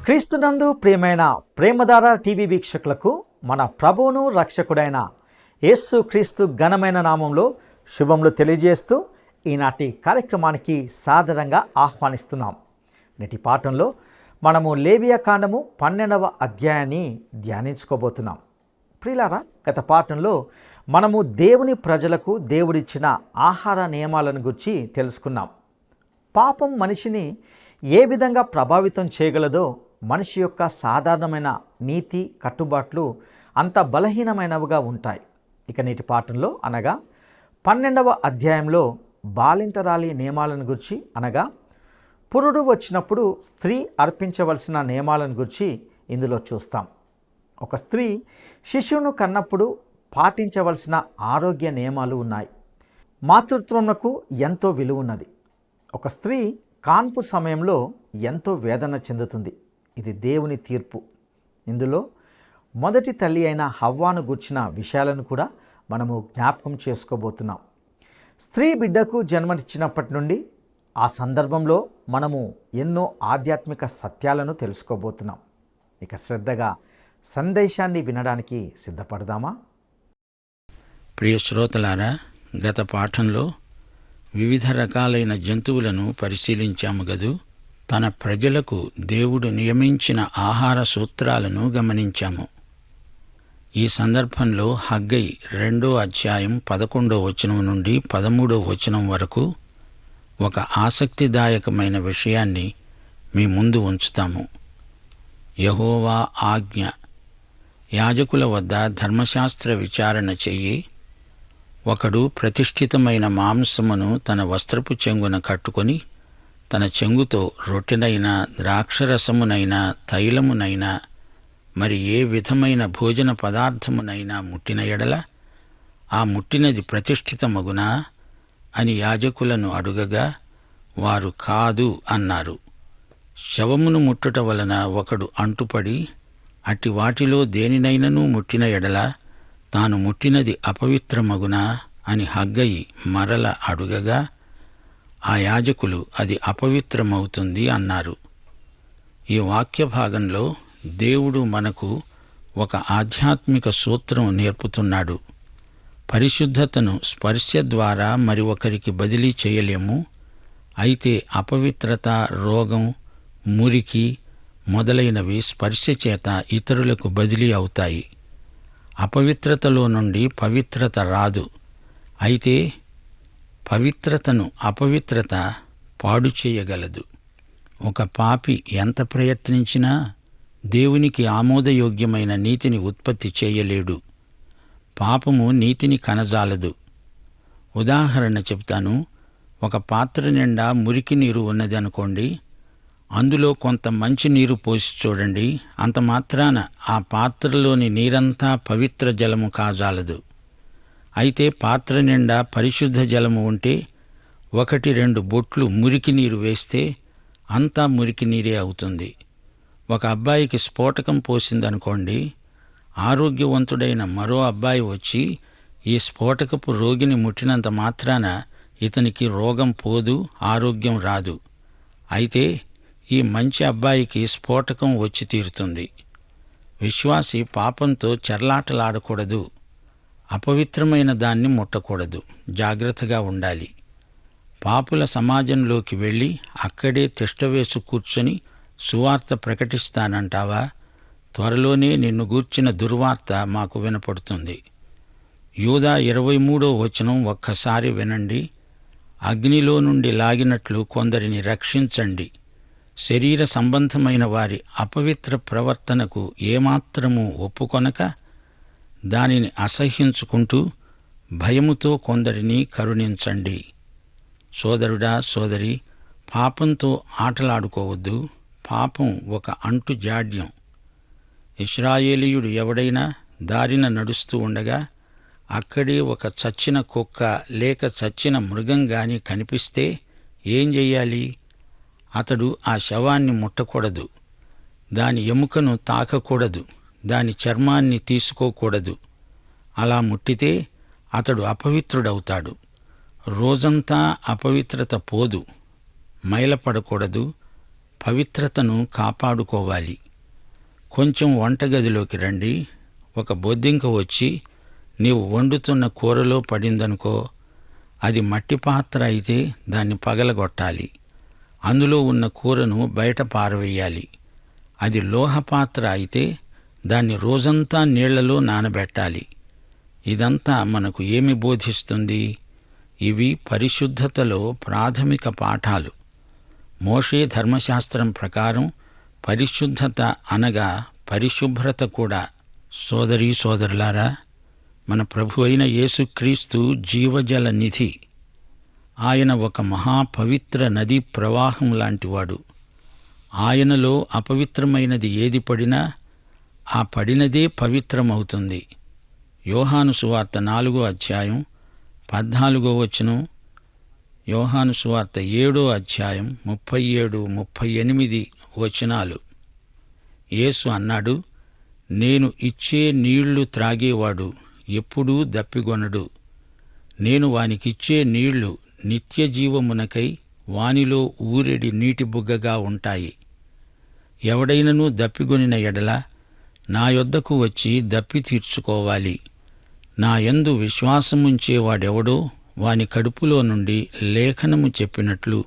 క్రీస్తునందు ప్రియమైన ప్రేమధార టీవీ వీక్షకులకు మన ప్రభువును రక్షకుడైన యేసు క్రీస్తు ఘనమైన నామంలో శుభములు తెలియజేస్తూ ఈనాటి కార్యక్రమానికి సాదరంగా ఆహ్వానిస్తున్నాం. నేటి పాఠంలో మనము లేవియా కాండము 12వ అధ్యాయాన్ని ధ్యానించుకోబోతున్నాం. ప్రియులారా, గత పాఠంలో మనము దేవుని ప్రజలకు దేవుడిచ్చిన ఆహార నియమాలను గురించి తెలుసుకున్నాం. పాపం మనిషిని ఏ విధంగా ప్రభావితం చేయగలదో, మనిషి యొక్క సాధారణమైన నీతి కట్టుబాట్లు అంత బలహీనమైనవిగా ఉంటాయి. ఇక నేటి పాఠంలో అనగా 12వ అధ్యాయంలో బాలింతరాలి నియమాలను గురించి అనగా పురుడు వచ్చినప్పుడు స్త్రీ అర్పించవలసిన నియమాలను గురించి ఇందులో చూస్తాం. ఒక స్త్రీ శిశువును కన్నప్పుడు పాటించవలసిన ఆరోగ్య నియమాలు ఉన్నాయి. మాతృత్వమునకు ఎంతో విలువ ఉన్నది. ఒక స్త్రీ కాన్పు సమయంలో ఎంతో వేదన చెందుతుంది. ఇది దేవుని తీర్పు. ఇందులో మొదటి తల్లి అయిన హవ్వాను గూర్చిన విషయాలను కూడా మనము జ్ఞాపకం చేసుకోబోతున్నాం. స్త్రీ బిడ్డకు జన్మనిచ్చినప్పటి నుండి ఆ సందర్భంలో మనము ఎన్నో ఆధ్యాత్మిక సత్యాలను తెలుసుకోబోతున్నాం. ఇక శ్రద్ధగా సందేశాన్ని వినడానికి సిద్ధపడదామా? ప్రియ శ్రోతలారా, గత పాఠంలో వివిధ రకాలైన జంతువులను పరిశీలించాము గదు. తన ప్రజలకు దేవుడు నియమించిన ఆహార సూత్రాలను గమనించాము. ఈ సందర్భంలో హగ్గై 2వ అధ్యాయం 11వ వచనం నుండి 13వ వచనం వరకు ఒక ఆసక్తిదాయకమైన విషయాన్ని మీ ముందు ఉంచుతాము. యెహోవా ఆజ్ఞ: యాజకుల వద్ద ధర్మశాస్త్ర విచారణ చెయ్యి. ఒకడు ప్రతిష్ఠితమైన మాంసమును తన వస్త్రపు చెంగున కట్టుకొని తన చెంగుతో రొట్టెనైనా ద్రాక్షరసమునైనా తైలమునైనా మరి ఏ విధమైన భోజన పదార్థమునైనా ముట్టిన ఎడల ఆ ముట్టినది ప్రతిష్ఠితమగునా అని యాజకులను అడుగగా వారు కాదు అన్నారు. శవమును ముట్టుట వలన ఒకడు అంటుపడి అట్టి వాటిలో దేనినైనను ముట్టిన ఎడల తాను ముట్టినది అపవిత్రమగునా అని హగ్గయి మరల అడుగగా ఆ యాజకులు అది అపవిత్రమవుతుంది అన్నారు. ఈ వాక్య భాగంలో దేవుడు మనకు ఒక ఆధ్యాత్మిక సూత్రం నేర్పుతున్నాడు. పరిశుద్ధతను స్పర్శ ద్వారా మరి ఒకరికి బదిలీ చేయలేము. అయితే అపవిత్రత, రోగం, మురికి మొదలైనవి స్పర్శ చేత ఇతరులకు బదిలీ అవుతాయి. అపవిత్రతలో నుండి పవిత్రత రాదు. అయితే పవిత్రతను అపవిత్రత పాడు చేయగలదు. ఒక పాపి ఎంత ప్రయత్నించినా దేవునికి ఆమోదయోగ్యమైన నీతిని ఉత్పత్తి చేయలేడు. పాపము నీతిని కనజాలదు. ఉదాహరణ చెప్తాను. ఒక పాత్ర నిండా మురికి నీరు ఉన్నది అనుకోండి. అందులో కొంత మంచి నీరు పోసి చూడండి. అంత మాత్రాన ఆ పాత్రలోని నీరంతా పవిత్ర జలము కాజాలదు. అయితే పాత్ర నిండా పరిశుద్ధ జలము ఉంటే 1-2 బొట్లు మురికి నీరు వేస్తే అంతా మురికి నీరే అవుతుంది. ఒక అబ్బాయికి స్ఫోటకం పోసిందనుకోండి. ఆరోగ్యవంతుడైన మరో అబ్బాయి వచ్చి ఈ స్ఫోటకపు రోగిని ముట్టినంత మాత్రాన ఇతనికి రోగం పోదు, ఆరోగ్యం రాదు. అయితే ఈ మంచి అబ్బాయికి స్ఫోటకం వచ్చి తీరుతుంది. విశ్వాసి పాపంతో చెర్లాటలాడకూడదు. అపవిత్రమైన దాన్ని ముట్టకూడదు. జాగ్రత్తగా ఉండాలి. పాపుల సమాజంలోకి వెళ్ళి అక్కడే తిష్టవేసు కూర్చొని సువార్త ప్రకటిస్తానంటావా? త్వరలోనే నిన్ను గూర్చిన దుర్వార్త మాకు వినపడుతుంది. యూదా 23వ వచనం ఒక్కసారి వినండి. అగ్నిలో నుండి లాగినట్లు కొందరిని రక్షించండి. శరీర సంబంధమైన వారి అపవిత్ర ప్రవర్తనకు ఏమాత్రమూ ఒప్పుకొనక దానిని అసహ్యించుకుంటూ భయముతో కొందరిని కరుణించండి. సోదరుడా, సోదరి, పాపంతో ఆటలాడుకోవద్దు. పాపం ఒక అంటు జాడ్యం. ఇశ్రాయేలీయుడు ఎవడైనా దారిన నడుస్తూ ఉండగా అక్కడే ఒక చచ్చిన కుక్క లేక చచ్చిన మృగం గాని కనిపిస్తే ఏం చెయ్యాలి? అతడు ఆ శవాన్ని ముట్టకూడదు. దాని ఎముకను తాకకూడదు. దాని చర్మాన్ని తీసుకోకూడదు. అలా ముట్టితే అతడు అపవిత్రుడవుతాడు. రోజంతా అపవిత్రత పోదు. మైలపడకూడదు. పవిత్రతను కాపాడుకోవాలి. కొంచెం వంటగదిలోకి రండి. ఒక బొద్దింక వచ్చి నీవు వండుతున్న కూరలో పడిందనుకో, అది మట్టి పాత్ర అయితే దాన్ని పగలగొట్టాలి. అందులో ఉన్న కూరను బయట పారవేయాలి. అది లోహ పాత్ర అయితే దాన్ని రోజంతా నీళ్లలో నానబెట్టాలి. ఇదంతా మనకు ఏమి బోధిస్తుంది? ఇవి పరిశుద్ధతలో ప్రాథమిక పాఠాలు. మోషే ధర్మశాస్త్రం ప్రకారం పరిశుద్ధత అనగా పరిశుభ్రత కూడా. సోదరీ సోదరులారా, మన ప్రభు అయిన యేసుక్రీస్తు జీవజల నిధి. ఆయన ఒక మహాపవిత్ర నదీ ప్రవాహం లాంటివాడు. ఆయనలో అపవిత్రమైనది ఏది పడినా ఆ పడినదే పవిత్రమవుతుంది. యోహాను సువార్త 4వ అధ్యాయం 14వ వచనం, యోహాను సువార్త 7వ అధ్యాయం 37, 38 వచనాలు. యేసు అన్నాడు, నేను ఇచ్చే నీళ్లు త్రాగేవాడు ఎప్పుడూ దప్పిగొనడు. నేను వానికిచ్చే నీళ్లు నిత్యజీవమునకై వానిలో ఊరెడి నీటి బుగ్గగా ఉంటాయి. ఎవడైనను దప్పిగొనిన ఎడల నా యొద్దకు వచ్చి దప్పి తీర్చుకోవాలి. నా యందు విశ్వాసముంచేవాడెవడో వాని కడుపులో నుండి లేఖనము చెప్పినట్లు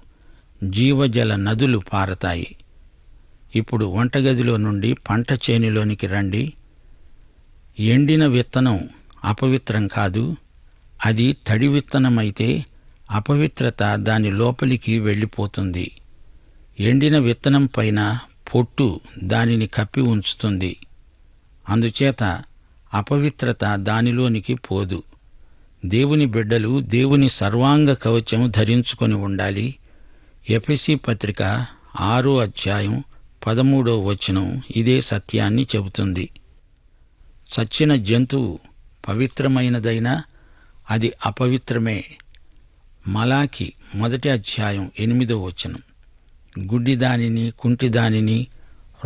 జీవజల నదులు పారతాయి. ఇప్పుడు వంటగదిలో నుండి పంట చేనులోనికి రండి. ఎండిన విత్తనం అపవిత్రం కాదు. అది తడి విత్తనమైతే అపవిత్రత దాని లోపలికి వెళ్ళిపోతుంది. ఎండిన విత్తనం పైన పొట్టు దానిని కప్పి ఉంచుతుంది. అందుచేత అపవిత్రత దానిలోనికి పోదు. దేవుని బిడ్డలు దేవుని సర్వాంగ కవచం ధరించుకొని ఉండాలి. ఎఫెసీ పత్రిక 6వ అధ్యాయం 13వ వచనం ఇదే సత్యాన్ని చెబుతుంది. చచ్చిన జంతువు పవిత్రమైనదైనా అది అపవిత్రమే. మలాకి 1వ అధ్యాయం 8వ వచనం. గుడ్డిదానిని, కుంటిదానిని,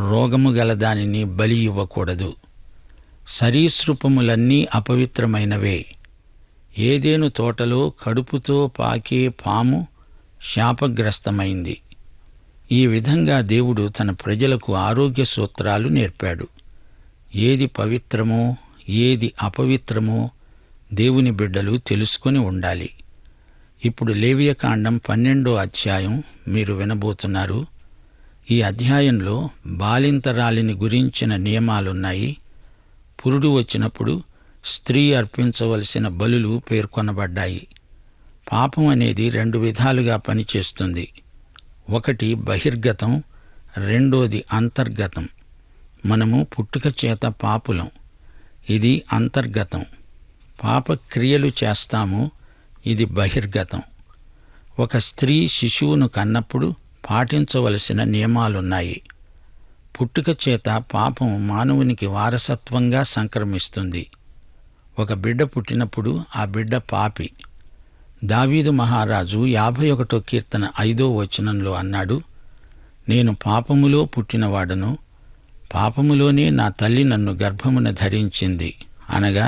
రోగము గలదానిని బలి ఇవ్వకూడదు. సరీసృపములన్నీ అపవిత్రమైనవే. ఏదెను తోటలో కడుపుతో పాకే పాము శాపగ్రస్తమైంది. ఈ విధంగా దేవుడు తన ప్రజలకు ఆరోగ్య సూత్రాలు నేర్పాడు. ఏది పవిత్రమో ఏది అపవిత్రమో దేవుని బిడ్డలు తెలుసుకొని ఉండాలి. ఇప్పుడు లేవియకాండం 12వ అధ్యాయం మీరు వినబోతున్నారు. ఈ అధ్యాయంలో బాలింతరాలిని గురించిన నియమాలున్నాయి. పురుడు వచ్చినప్పుడు స్త్రీ అర్పించవలసిన బలులు పేర్కొనబడ్డాయి. పాపం అనేది 2 విధాలుగా పనిచేస్తుంది. ఒకటి బహిర్గతం, రెండోది అంతర్గతం. మనము పుట్టుక చేత పాపులం. ఇది అంతర్గతం. పాపక్రియలు చేస్తాము, ఇది బహిర్గతం. ఒక స్త్రీ శిశువును కన్నప్పుడు పాటించవలసిన నియమాలున్నాయి. పుట్టుక చేత పాపం మానవునికి వారసత్వంగా సంక్రమిస్తుంది. ఒక బిడ్డ పుట్టినప్పుడు ఆ బిడ్డ పాపి. దావీదు మహారాజు 51వ కీర్తన 5వ వచనంలో అన్నాడు, నేను పాపములో పుట్టినవాడను, పాపములోనే నా తల్లి నన్ను గర్భమున ధరించింది. అనగా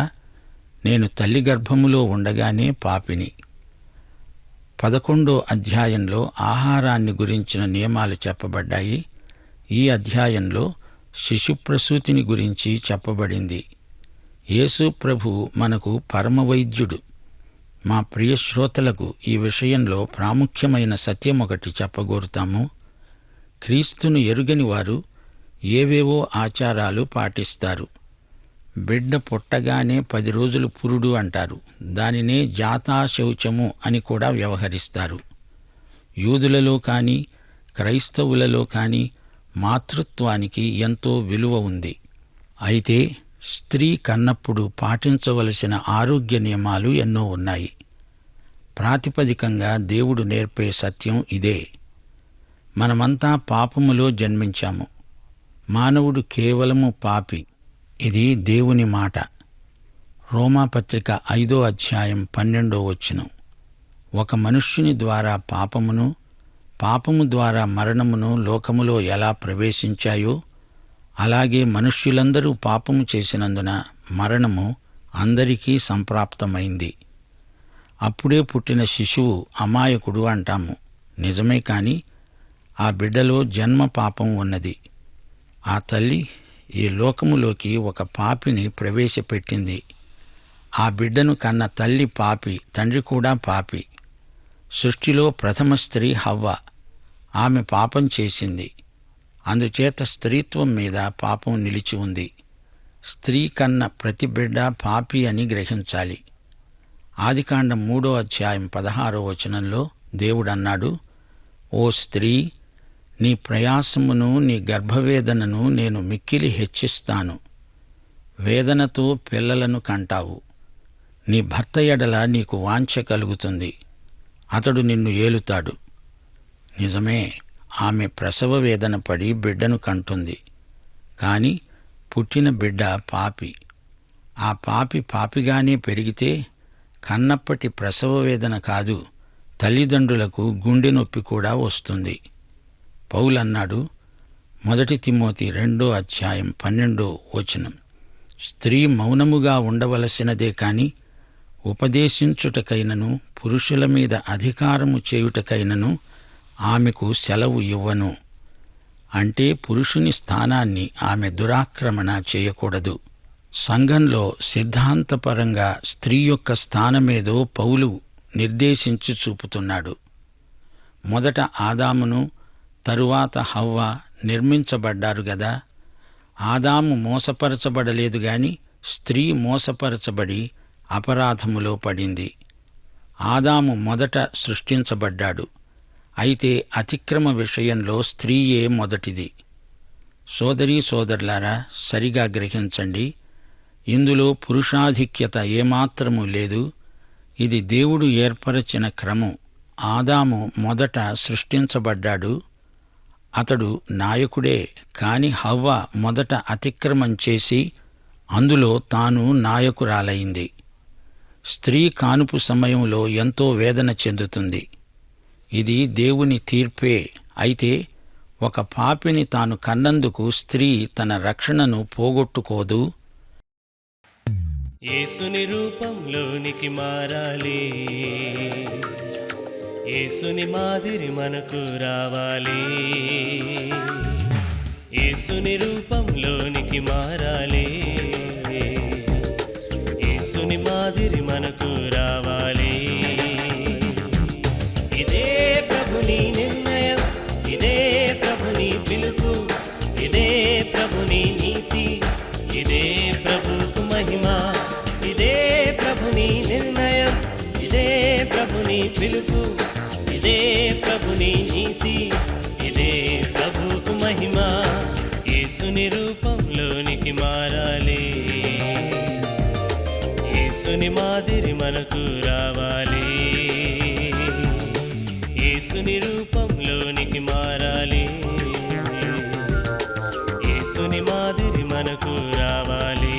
నేను తల్లి గర్భములో ఉండగానే పాపిని. 11వ అధ్యాయంలో ఆహారాన్ని గురించిన నియమాలు చెప్పబడ్డాయి. ఈ అధ్యాయంలో శిశుప్రసూతిని గురించి చెప్పబడింది. యేసు ప్రభు మనకు పరమవైద్యుడు. మా ప్రియ శ్రోతలకు ఈ విషయంలో ప్రాముఖ్యమైన సత్యం ఒకటి చెప్పగోరుతాము. క్రీస్తును ఎరుగని వారు ఏవేవో ఆచారాలు పాటిస్తారు. బిడ్డ పుట్టగానే 10 రోజులు పురుడు అంటారు. దానినే జాతాశౌచము అని కూడా వ్యవహరిస్తారు. యూదులలో కానీ క్రైస్తవులలో కానీ మాతృత్వానికి ఎంతో విలువ ఉంది. అయితే స్త్రీ కన్నప్పుడు పాటించవలసిన ఆరోగ్య నియమాలు ఎన్నో ఉన్నాయి. ప్రాతిపదికంగా దేవుడు నేర్పే సత్యం ఇదే. మనమంతా పాపములో జన్మించాము. మానవుడు కేవలము పాపి. ఇది దేవుని మాట. రోమాపత్రిక 5వ అధ్యాయం 12వ వచనం. ఒక మనుష్యుని ద్వారా పాపమును, పాపము ద్వారా మరణమును లోకములో ఎలా ప్రవేశించాయో అలాగే మనుష్యులందరూ పాపము చేసినందున మరణము అందరికీ సంప్రాప్తమైంది. అప్పుడే పుట్టిన శిశువు అమాయకుడు అంటాము. నిజమే, కాని ఆ బిడ్డలో జన్మ పాపం ఉన్నది. ఆ తల్లి ఈ లోకములోకి ఒక పాపిని ప్రవేశపెట్టింది. ఆ బిడ్డను కన్న తల్లి పాపి, తండ్రి కూడా పాపి. సృష్టిలో ప్రథమ స్త్రీ హవ్వ. ఆమె పాపం చేసింది. అందుచేత స్త్రీత్వం మీద పాపం నిలిచి ఉంది. స్త్రీ కన్న ప్రతి బిడ్డ పాపి అని గ్రహించాలి. ఆదికాండం 3వ అధ్యాయం 16వ వచనంలో దేవుడన్నాడు, ఓ స్త్రీ, నీ ప్రయాసమును నీ గర్భవేదనను నేను మిక్కిలి హెచ్చిస్తాను. వేదనతో పిల్లలను కంటావు. నీ భర్త ఎడల నీకు వాంఛ కలుగుతుంది. అతడు నిన్ను ఏలుతాడు. నిజమే, ఆమె ప్రసవ వేదన పడి బిడ్డను కంటుంది. కాని పుట్టిన బిడ్డ పాపి. ఆ పాపి పాపిగానే పెరిగితే కన్నప్పటి ప్రసవ వేదన కాదు, తల్లిదండ్రులకు గుండె నొప్పి కూడా వస్తుంది. పౌలన్నాడు, 1 తిమోతి 2వ అధ్యాయం 12వ వచనం, స్త్రీ మౌనముగా ఉండవలసినదే కాని ఉపదేశించుటకైనను పురుషుల మీద అధికారము చేయుటకైనను ఆమెకు సెలవు ఇవ్వను. అంటే పురుషుని స్థానాన్ని ఆమె దురాక్రమణ చేయకూడదు. సంఘంలో సిద్ధాంతపరంగా స్త్రీ యొక్క స్థానమేదో పౌలు నిర్దేశించి చూపుతున్నాడు. మొదట ఆదామును, తరువాత హవ్వ నిర్మించబడ్డారు గదా. ఆదాము మోసపరచబడలేదు గాని స్త్రీ మోసపరచబడి అపరాధములో పడింది. ఆదాము మొదట సృష్టించబడ్డాడు. అయితే అతిక్రమ విషయంలో స్త్రీయే మొదటిది. సోదరీ సోదరులారా, సరిగా గ్రహించండి. ఇందులో పురుషాధిక్యత ఏమాత్రమూ లేదు. ఇది దేవుడు ఏర్పరచిన క్రమం. ఆదాము మొదట సృష్టించబడ్డాడు. అతడు నాయకుడే. కాని హవ్వ మొదట అతిక్రమం చేసి అందులో తాను నాయకురాలైంది. స్త్రీ కానుపు సమయంలో ఎంతో వేదన చెందుతుంది. ఇది దేవుని తీర్పే. అయితే ఒక పాపిని తాను కన్నందుకు స్త్రీ తన రక్షణను పోగొట్టుకోదు. యేసుని రూపంలోనికి మారాలి, యేసుని మాదిరి మనకు రావాలి. యేసుని రూపంలోనికి మారాలి, యేసుని మాదిరి మనకు రావాలి. ఇదే ప్రభుని నిర్ణయం, ఇదే ప్రభుని పిలుపు, ఇదే ప్రభుని నీతి, ఇదే ప్రభుకు మహిమ. ఇదే ప్రభుని నిర్ణయం, ఇదే ప్రభుని పిలుపు, ఇదే ప్రభుని నీతి, ఇదే ప్రభుకు మహిమ. యేసుని రూపంలోనికి మారాలి, యేసుని మాదిరి మనకు రావాలి. యేసుని రూపంలోనికి మారాలి, యేసుని మాదిరి మనకు రావాలి.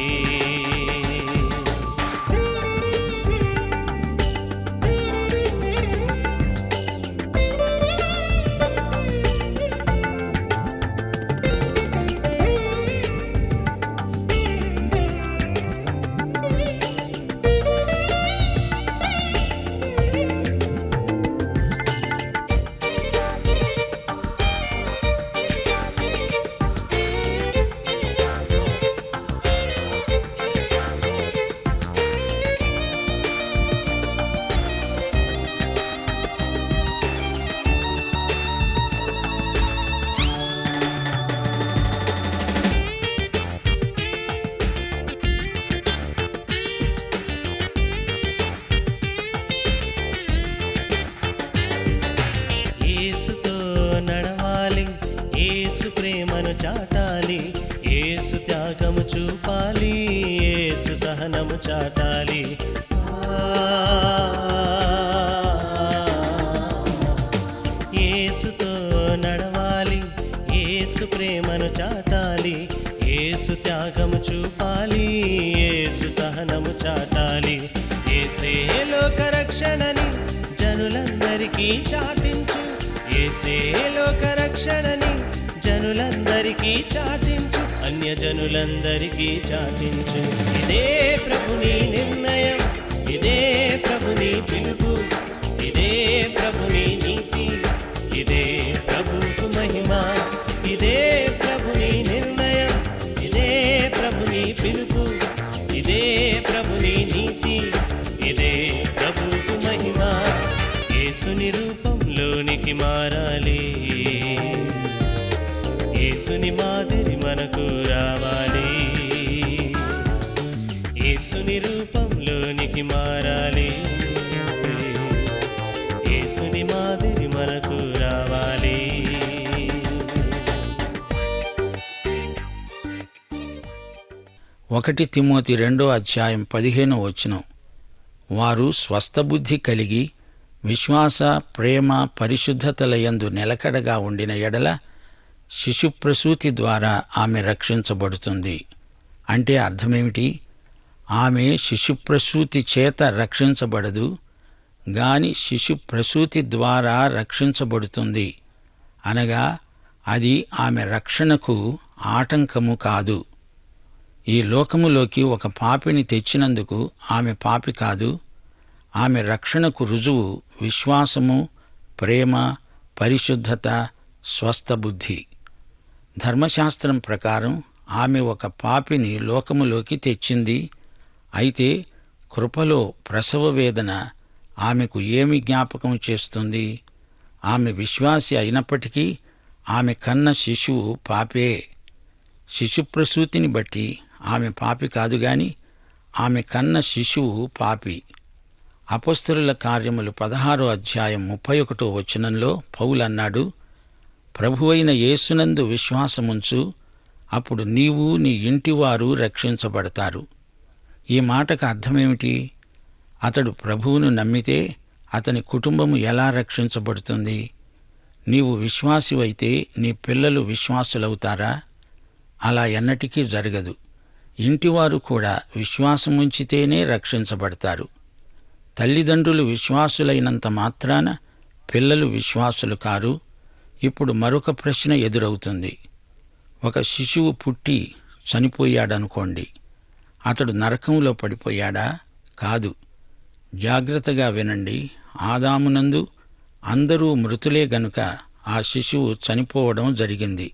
యేసుతో నడవాలి, యేసు ప్రేమను చాటాలి, యేసు త్యాగము చూపాలి, యేసు సహనము చాటాలి. యేసుతో నడవాలి, యేసు ప్రేమను చాటాలి, యేసు త్యాగము చూపాలి, యేసు సహనము చాటాలి. యేసే లోక రక్షణని జనులందరికీ చాటించు, యేసే లోక రక్షణని జనులందరికీ చాటించు, అన్యజనులందరికీ చాటించు. ఇదే ప్రభుని నిర్ణయం, ఇదే ప్రభుని పిలుపు, ఇదే ప్రభుని నీతి, ఇదే ప్రభుకు పిలుపు, ఇదే ప్రభుని నీతి, ఇదే ప్రభువుకు మహిమ. యేసుని రూపంలోనికి మారాలి, యేసుని మాదిరి మనకు రావాలి. యేసుని రూపంలోనికి మారాలి, యేసుని మాదిరి మనకు రావాలి. 1 తిమోతి 2:15 వారు స్వస్థబుద్ధి కలిగి విశ్వాస, ప్రేమ, పరిశుద్ధతలయందు నిలకడగా ఉండిన ఎడల శిశుప్రసూతి ద్వారా ఆమె రక్షించబడుతుంది. అంటే అర్థమేమిటి? ఆమె శిశుప్రసూతి చేత రక్షించబడదు గాని శిశుప్రసూతి ద్వారా రక్షించబడుతుంది. అనగా అది ఆమె రక్షణకు ఆటంకము కాదు. ఈ లోకములోకి ఒక పాపిని తెచ్చినందుకు ఆమె పాపి కాదు. ఆమె రక్షణకు రుజువు విశ్వాసము, ప్రేమ, పరిశుద్ధత, స్వస్థబుద్ధి. ధర్మశాస్త్రం ప్రకారం ఆమె ఒక పాపిని లోకములోకి తెచ్చింది. అయితే కృపలో ప్రసవ వేదన ఆమెకు ఏమి జ్ఞాపకం చేస్తుంది? ఆమె విశ్వాసి అయినప్పటికీ ఆమె కన్న శిశువు పాపే. శిశుప్రసూతిని బట్టి ఆమె పాపి కాదు గాని ఆమె కన్న శిశువు పాపి. అపొస్తలుల కార్యములు 16:31 పౌలు అన్నాడు, ప్రభువైన యేసునందు విశ్వాసముంచు, అప్పుడు నీవు నీ ఇంటివారు రక్షించబడతారు. ఈ మాటకు అర్థమేమిటి? అతడు ప్రభువును నమ్మితే అతని కుటుంబము ఎలా రక్షించబడుతుంది? నీవు విశ్వాసివైతే నీ పిల్లలు విశ్వాసులవుతారా? అలా ఎన్నటికీ జరగదు. ఇంటివారు కూడా విశ్వాసముంచితేనే రక్షించబడతారు. తల్లిదండ్రులు విశ్వాసులైనంత మాత్రాన పిల్లలు విశ్వాసులు కారు. ఇప్పుడు మరొక ప్రశ్న ఎదురవుతుంది. ఒక శిశువు పుట్టి చనిపోయాడనుకోండి, అతడు నరకంలో పడిపోయాడా? కాదు. జాగ్రత్తగా వినండి. ఆదామునందు అందరూ మృతులే గనుక ఆ శిశువు చనిపోవడం జరిగింది.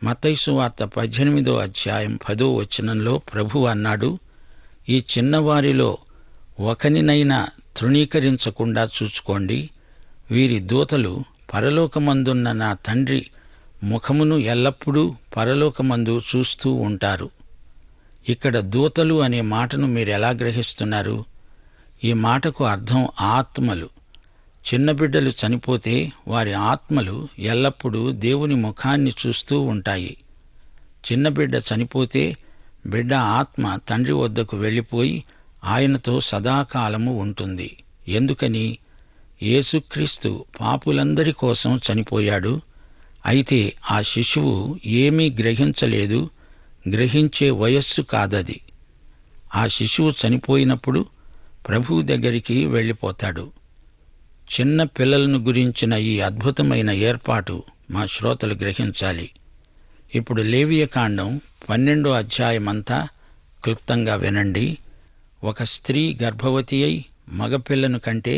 మత్తయి సువార్త 18:10 ప్రభువు అన్నాడు, ఈ చిన్నవారిలో ఒకనినైనా తృణీకరించకుండా చూచుకోండి. వీరి దూతలు పరలోకమందున్న నా తండ్రి ముఖమును ఎల్లప్పుడూ పరలోకమందు చూస్తూ ఉంటారు. ఇక్కడ దూతలు అనే మాటను మీరెలా గ్రహిస్తున్నారు? ఈ మాటకు అర్థం ఆత్మలు. చిన్న బిడ్డలు చనిపోతే వారి ఆత్మలు ఎల్లప్పుడూ దేవుని ముఖాన్ని చూస్తూ ఉంటాయి. చిన్న బిడ్డ చనిపోతే బిడ్డ ఆత్మ తండ్రి వద్దకు వెళ్ళిపోయి ఆయనతో సదాకాలము ఉంటుంది. ఎందుకని? యేసుక్రీస్తు పాపులందరి కోసం చనిపోయాడు. అయితే ఆ శిశువు ఏమీ గ్రహించలేదు. గ్రహించే వయస్సు కాదది. ఆ శిశువు చనిపోయినప్పుడు ప్రభువు దగ్గరికి వెళ్ళిపోతాడు. చిన్న పిల్లలను గురించిన ఈ అద్భుతమైన ఏర్పాటు మా శ్రోతలు గ్రహించాలి. ఇప్పుడు లేవియకాండం 12 క్లుప్తంగా వినండి. ఒక స్త్రీ గర్భవతి అయి మగపిల్లను కంటే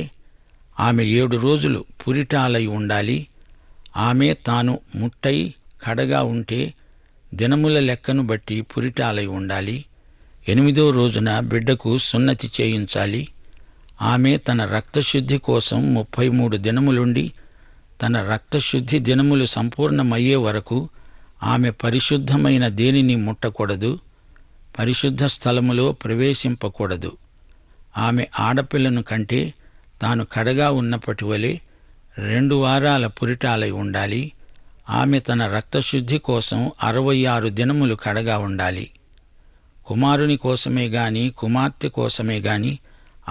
ఆమె 7 రోజులు పురిటాలై ఉండాలి. ఆమె తాను ముట్టై కడగా ఉంటే దినముల లెక్కను బట్టి పురిటాలై ఉండాలి. 8వ రోజున బిడ్డకు సున్నతి చేయించాలి. ఆమె తన రక్తశుద్ధి కోసం 33 దినములుండి తన రక్తశుద్ధి దినములు సంపూర్ణమయ్యే వరకు ఆమె పరిశుద్ధమైన దేనిని ముట్టకూడదు, పరిశుద్ధ స్థలములో ప్రవేశింపకూడదు. ఆమె ఆడపిల్లను కంటే తాను కడగా ఉన్నప్పటి వలె 2 వారాల పురిటాలై ఉండాలి. ఆమె తన రక్తశుద్ధి కోసం 66 దినములు కడగా ఉండాలి. కుమారుని కోసమే గాని కుమార్తె కోసమే గాని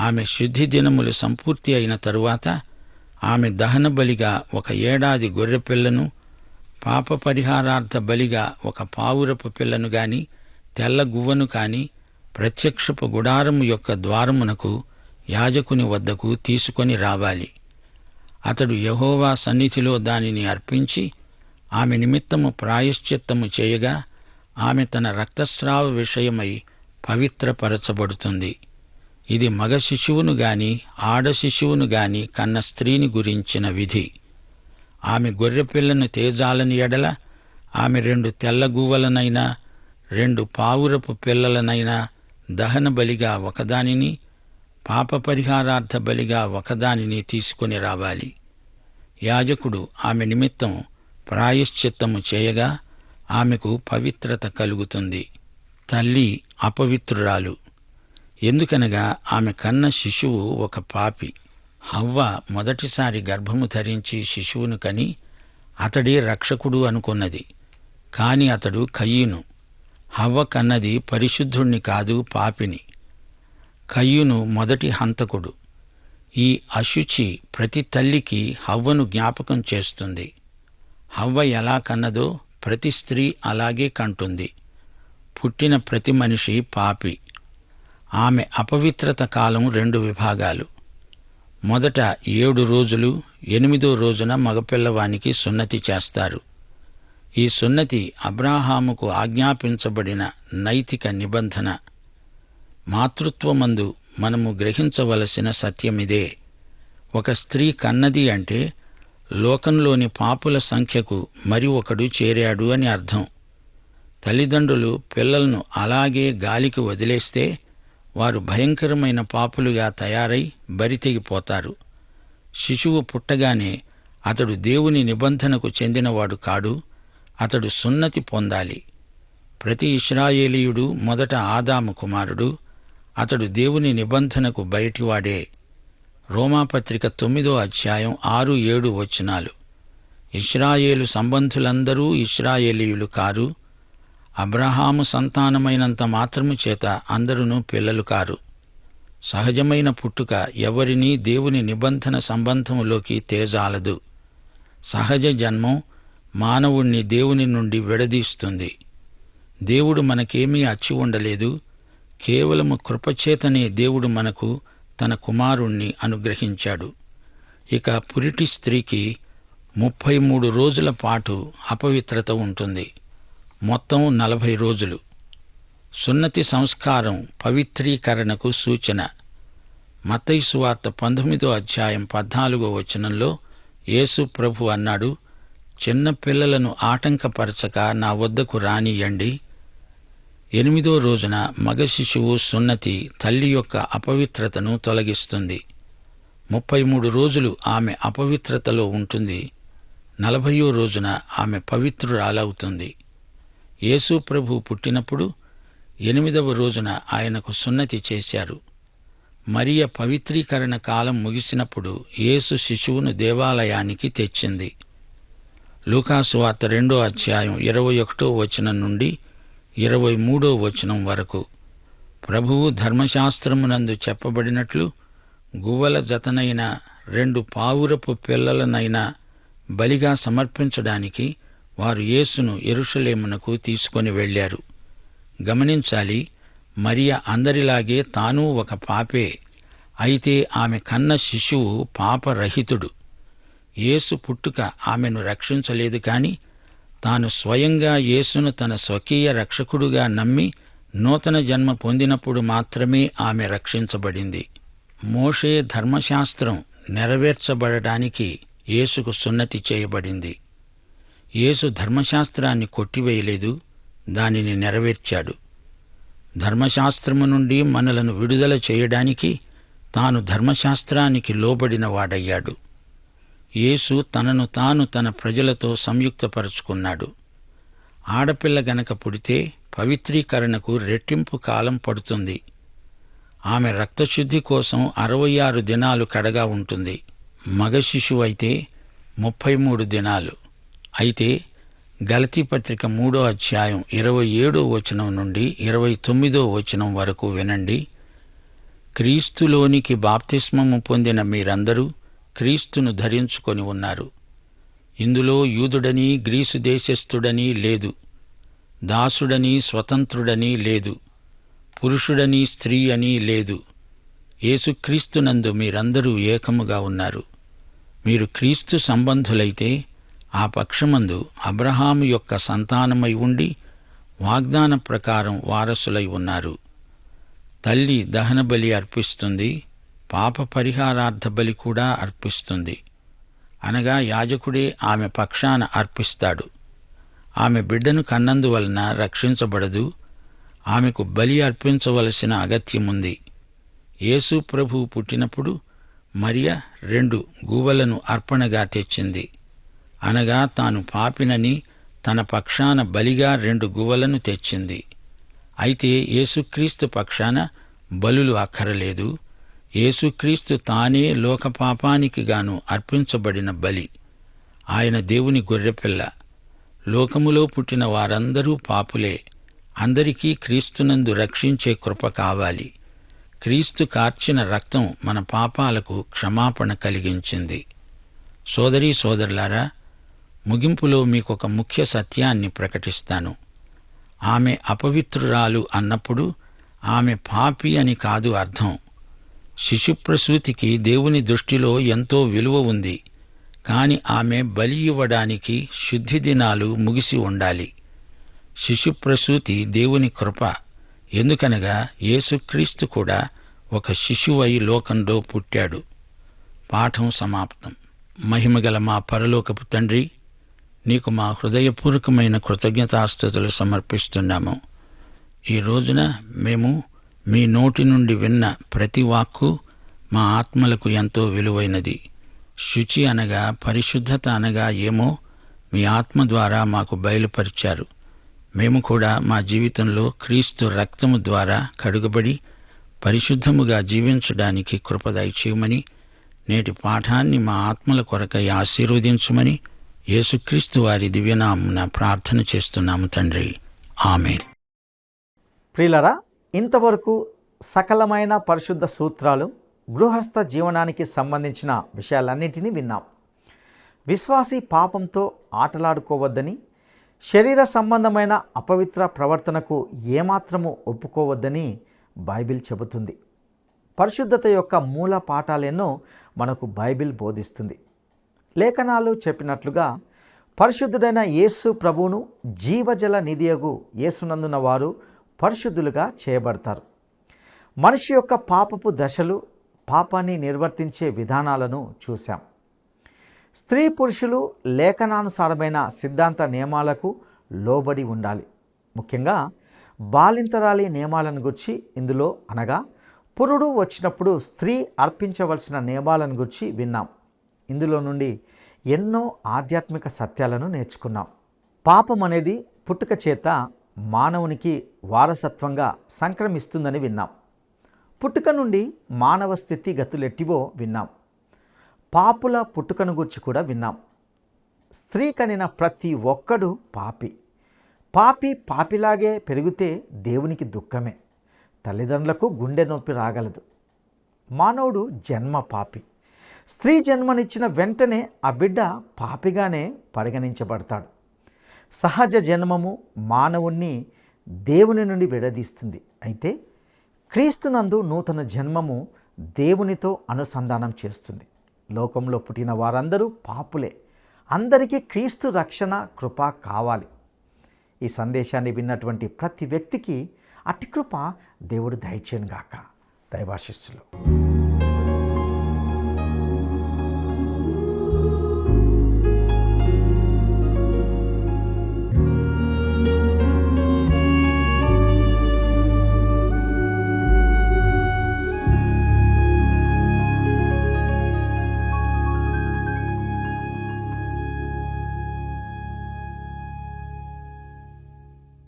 ఆమె శుద్ధి దినములు సంపూర్తి అయిన తరువాత ఆమె దహన బలిగా 1 ఏడాది గొర్రెపిల్లను, పాప పరిహారార్థ బలిగా 1 పావురపు పిల్లను గాని తెల్ల గువ్వను కాని ప్రత్యక్షపు గుడారము యొక్క ద్వారమునకు యాజకుని వద్దకు తీసుకొని రావాలి. అతడు యెహోవా సన్నిధిలో దానిని అర్పించి ఆమె నిమిత్తము ప్రాయశ్చిత్తము చేయగా ఆమె తన రక్తస్రావ విషయమై పవిత్రపరచబడుతుంది. ఇది మగ శిశువును గాని ఆడ శిశువును గాని కన్న స్త్రీని గురించిన విధి. ఆమె గొర్రెపిల్లను తేజాలని ఎడల ఆమె 2 తెల్ల గువ్వలనైనా 2 పావురపు పిల్లలనైనా దహన బలిగా ఒకదానిని, పాప పరిహారార్థ బలిగా ఒకదానిని తీసుకొని రావాలి. యాజకుడు ఆమె నిమిత్తం ప్రాయశ్చిత్తము చేయగా ఆమెకు పవిత్రత కలుగుతుంది. తల్లి అపవిత్రురాలు. ఎందుకనగా ఆమె కన్న శిశువు ఒక పాపి. హవ్వ మొదటిసారి గర్భము ధరించి శిశువును కని అతడే రక్షకుడు అనుకున్నది. కాని అతడు కయీను. హవ్వ కన్నది పరిశుద్ధుణ్ణి కాదు, పాపిని. కయీను మొదటి హంతకుడు. ఈ అశుచి ప్రతి తల్లికి హవ్వను జ్ఞాపకం చేస్తుంది. హవ్వ ఎలా కన్నదో ప్రతి స్త్రీ అలాగే కంటుంది. పుట్టిన ప్రతి మనిషి పాపి. ఆమె అపవిత్రత కాలం 2 విభాగాలు. మొదట 7 రోజులు, 8వ రోజున మగపిల్లవానికి సున్నతి చేస్తారు. ఈ సున్నతి అబ్రాహాముకు ఆజ్ఞాపించబడిన నైతిక నిబంధన. మాతృత్వమందు మనము గ్రహించవలసిన సత్యమిదే. ఒక స్త్రీ కన్నది అంటే లోకంలోని పాపుల సంఖ్యకు మరి ఒకడు చేరాడు అని అర్థం. తల్లిదండ్రులు పిల్లలను అలాగే గాలికి వదిలేస్తే వారు భయంకరమైన పాపులుగా తయారై బరితెగిపోతారు. శిశువు పుట్టగానే అతడు దేవుని నిబంధనకు చెందినవాడు కాడు, అతడు సున్నతి పొందాలి. ప్రతి ఇశ్రాయేలీయుడు మొదట ఆదాము కుమారుడు. అతడు దేవుని నిబంధనకు బయటివాడే. రోమాపత్రిక 9వ అధ్యాయం 6-7 వచనాలు. ఇశ్రాయేలు సంబంధులందరూ ఇశ్రాయేలీయులు కారు. అబ్రహాము సంతానమైనంత మాత్రము చేత అందరూ పిల్లలు కారు. సహజమైన పుట్టుక ఎవరినీ దేవుని నిబంధన సంబంధములోకి తేజాలదు. సహజ జన్మం మానవుణ్ణి దేవుని నుండి విడదీస్తుంది. దేవుడు మనకేమీ అచ్చి ఉండలేదు. కేవలము కృపచేతనే దేవుడు మనకు తన కుమారుణ్ణి అనుగ్రహించాడు. ఇక పురిటి స్త్రీకి 33 రోజుల పాటు అపవిత్రత ఉంటుంది. మొత్తం 40 రోజులు. సున్నతి సంస్కారం పవిత్రీకరణకు సూచన. మత్తయి సువార్త 19వ అధ్యాయం 14వ వచనంలో యేసు ప్రభు అన్నాడు, చిన్న పిల్లలను ఆటంకపరచక నా వద్దకు రానియండి. 8వ రోజున మగ శిశువు సున్నతి తల్లి యొక్క అపవిత్రతను తొలగిస్తుంది. 33 రోజులు ఆమె అపవిత్రతలో ఉంటుంది. 40వ రోజున ఆమె పవిత్రురాలవుతుంది. యేసు ప్రభు పుట్టినప్పుడు 8వ రోజున ఆయనకు సున్నతి చేశారు. మరియ పవిత్రీకరణ కాలం ముగిసినప్పుడు యేసు శిశువును దేవాలయానికి తెచ్చింది. లూకాసు వార్త 2వ అధ్యాయం 21వ వచనం నుండి 23వ వచనం వరకు. ప్రభువు ధర్మశాస్త్రమునందు చెప్పబడినట్లు గువ్వల జతనైన 2 పావురపు పిల్లలనైనా బలిగా సమర్పించడానికి వారు యేసును యెరూషలేమునకు తీసుకొని వెళ్ళారు. గమనించాలి, మరియ అందరిలాగే తానూ ఒక పాపే. అయితే ఆమె కన్న శిశువు పాపరహితుడు. యేసు పుట్టుక ఆమెను రక్షించలేదు, కాని తాను స్వయంగా యేసును తన స్వకీయ రక్షకుడుగా నమ్మి నూతన జన్మ పొందినప్పుడు మాత్రమే ఆమె రక్షించబడింది. మోషే ధర్మశాస్త్రం నెరవేర్చబడడానికి యేసుకు సున్నతి చేయబడింది. యేసు ధర్మశాస్త్రాన్ని కొట్టివేయలేదు, దానిని నెరవేర్చాడు. ధర్మశాస్త్రము నుండి మనలను విడుదల చేయడానికి తాను ధర్మశాస్త్రానికి లోబడిన వాడయ్యాడు. యేసు తనను తాను తన ప్రజలతో సంయుక్తపరుచుకున్నాడు. ఆడపిల్ల గనక పుడితే పవిత్రీకరణకు రెట్టింపు కాలం పడుతుంది. ఆమె రక్తశుద్ధి కోసం 66 దినాలు కడగా ఉంటుంది. మగ శిశువు అయితే 33 దినాలు. అయితే గలతీ పత్రిక 3వ అధ్యాయం 27వ వచనం నుండి 29వ వచనం వరకు వినండి. క్రీస్తులోనికి బాప్తిస్మము పొందిన మీరందరూ క్రీస్తును ధరించుకొని ఉన్నారు. ఇందులో యూదుడని గ్రీసు దేశస్థుడని లేదు, దాసుడని స్వతంత్రుడని లేదు, పురుషుడని స్త్రీ అని లేదు. యేసుక్రీస్తునందు మీరందరూ ఏకముగా ఉన్నారు. మీరు క్రీస్తు సంబంధులైతే ఆ పక్షమందు అబ్రహాము యొక్క సంతానమై ఉండి వాగ్దాన ప్రకారం వారసులై ఉన్నారు. తల్లి దహన బలి అర్పిస్తుంది, పాప పరిహారార్థ బలి కూడా అర్పిస్తుంది. అనగా యాజకుడే ఆమె పక్షాన అర్పిస్తాడు. ఆమె బిడ్డను కన్నందువలన రక్షించబడదు. ఆమెకు బలి అర్పించవలసిన అగత్యముంది. యేసు ప్రభువు పుట్టినప్పుడు మరియ 2 గువ్వలను అర్పణగా తెచ్చింది. అనగా తాను పాపినని తన పక్షాన బలిగా 2 గువ్వలను తెచ్చింది. అయితే యేసుక్రీస్తు పక్షాన బలులు అక్కరలేదు. యేసుక్రీస్తు తానే లోకపాపానికి గాను అర్పించబడిన బలి. ఆయన దేవుని గొర్రెపిల్ల. లోకములో పుట్టిన వారందరూ పాపులే. అందరికీ క్రీస్తునందు రక్షించే కృప కావాలి. క్రీస్తు కార్చిన రక్తం మన పాపాలకు క్షమాపణ కలిగించింది. సోదరీ సోదరులారా, ముగింపులో మీకొక ముఖ్య సత్యాన్ని ప్రకటిస్తాను. ఆమె అపవిత్రురాలు అన్నప్పుడు ఆమె పాపి అని కాదు అర్థం. శిశుప్రసూతికి దేవుని దృష్టిలో ఎంతో విలువ ఉంది. కాని ఆమె బలి ఇవ్వడానికి శుద్ధి దినాలు ముగిసి ఉండాలి. శిశుప్రసూతి దేవుని కృప. ఎందుకనగా యేసుక్రీస్తు కూడా ఒక శిశువై లోకంలో పుట్టాడు. పాఠం సమాప్తం. మహిమగల మా పరలోకపు తండ్రి, నీకు మా హృదయపూర్వకమైన కృతజ్ఞతాస్తుతులు సమర్పిస్తున్నాము. ఈ రోజున మేము మీ నోటి నుండి విన్న ప్రతి వాక్కు మా ఆత్మలకు ఎంతో విలువైనది. శుచి అనగా, పరిశుద్ధత అనగా ఏమో మీ ఆత్మ ద్వారా మాకు బయలుపరిచారు. మేము కూడా మా జీవితంలో క్రీస్తు రక్తము ద్వారా కడుగబడి పరిశుద్ధముగా జీవించడానికి కృప దయచేయమని, నేటి పాఠాన్ని మా ఆత్మల కొరకై ఆశీర్వదించమని యేసుక్రీస్తు వారి దివ్యనామమున ప్రార్థన చేస్తున్నాము తండ్రి. ఆమేన్. ప్రియులరా, ఇంతవరకు సకలమైన పరిశుద్ధ సూత్రాలు, గృహస్థ జీవనానికి సంబంధించిన విషయాలన్నింటినీ విన్నాం. విశ్వాసి పాపంతో ఆటలాడుకోవద్దని, శరీర సంబంధమైన అపవిత్ర ప్రవర్తనకు ఏమాత్రము ఒప్పుకోవద్దని బైబిల్ చెబుతుంది. పరిశుద్ధత యొక్క మూల పాఠాలెన్నో మనకు బైబిల్ బోధిస్తుంది. లేఖనాలు చెప్పినట్లుగా పరిశుద్ధుడైన యేసు ప్రభువును జీవజల నిధియగు యేసునందున వారు పరిశుద్ధులుగా చేయబడతారు. మనిషి యొక్క పాపపు దశలు, పాపాన్ని నిర్వర్తించే విధానాలను చూశాం. స్త్రీ పురుషులు లేఖనానుసారమైన సిద్ధాంత నియమాలకు లోబడి ఉండాలి. ముఖ్యంగా బాలింతరాలి నియమాలను గురించి ఇందులో, అనగా పురుడు వచ్చినప్పుడు స్త్రీ అర్పించవలసిన నియమాలను గురించి విన్నాం. ఇందులో నుండి ఎన్నో ఆధ్యాత్మిక సత్యాలను నేర్చుకున్నాం. పాపం అనేది పుట్టుక చేత మానవునికి వారసత్వంగా సంక్రమిస్తుందని విన్నాం. పుట్టుక నుండి మానవ స్థితి గతులెట్టివో విన్నాం. పాపుల పుట్టుకను గురించి కూడా విన్నాం. స్త్రీ కనిన ప్రతి ఒక్కడు పాపి. పాపిలాగే పెరిగితే దేవునికి దుఃఖమే. తల్లిదండ్రులకు గుండె నొప్పి రాగలదు. మానవుడు జన్మ పాపి. స్త్రీ జన్మనిచ్చిన వెంటనే ఆ బిడ్డ పాపిగానే పరిగణించబడతాడు. సహజ జన్మము మానవుణ్ణి దేవుని నుండి విడదీస్తుంది. అయితే క్రీస్తునందు నూతన జన్మము దేవునితో అనుసంధానం చేస్తుంది. లోకంలో పుట్టిన వారందరూ పాపులే. అందరికీ క్రీస్తు రక్షణ కృప కావాలి. ఈ సందేశాన్ని విన్నటువంటి ప్రతి వ్యక్తికి అట్టి కృప దేవుడు దయచేయునుగాక. దైవాశీస్సులు.